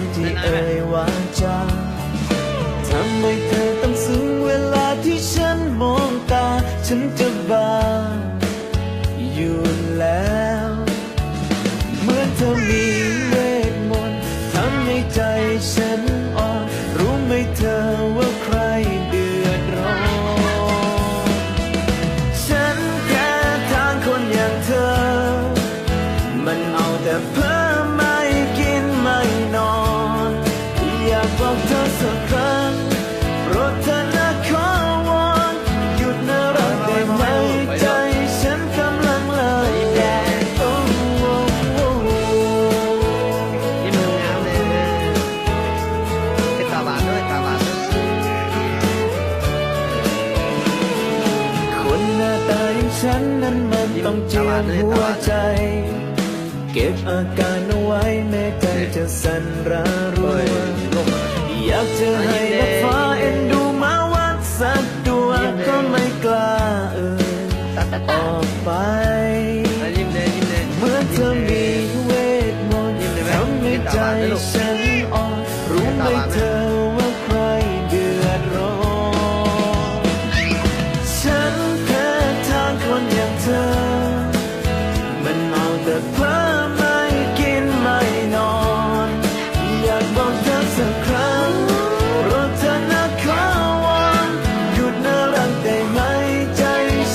ำที่เอ่ยวาจาทำให้เธอต้องซึ้งเวลาที่ฉันมองตาฉันจะบ้าอยู่แล้วเหมือนเธอมีเวทมนต์ทำให้ใจฉันอ่อนรู้ไหมเธอว่าใครเดือดร้อนฉันแค่ทางคนอย่างเธอมันเอาแต่เพ้อไม่กินไม่นอนอยากบอกเธอสักครั้งโปรดเธอนะขอวอนหยุดน่ารักได้ไหมใจฉันกำลังละลายโอ้โอ้โอ้ยิ้มงามเลยเป็นตาหวานด้วยตาหวานด้วยคนหน้าตาอย่างฉันนั้นมันต้องเจียมหัวใจเก็บอาการเอาไว้แม้ใจจะสั่นระรัวอยากจะให้นกฟ้าเอ็นดูมาวัดสักตัวก็ไม่กล้าออกไปยิ้มเลยยิ้มเลยเมื่อเธอมีเวทมนต์ทำให้ใจฉันอ่อนรู้ไหมเธอว่าใครเดือดร้อนฉันแค่ทางคนอย่างเธอมันเอาแต่เพ้อไม่กินไม่นอนอยากบอกเธอสักครั้งโปรดเธอนะขอวอนหยุดน่ารักได้ไหมใจ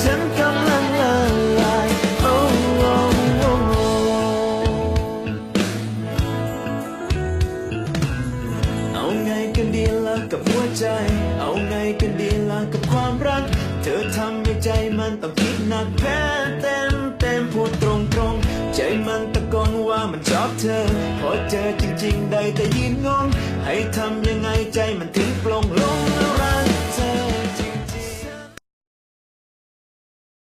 ฉันกำลังละลายโอ้โอ้โอ้เอาไงกันดีล่ะกับหัวใจเอาไงกันดีล่ะกับความรักเธอทำให้ใจมันต้องคิดหนักแพ้เต็มพูดตรงใจมันตะโกนว่ามันชอบเธอพอเจอจริงๆได้แต่ยืนงงให้ทำยังไงใจมันถึงปลงลง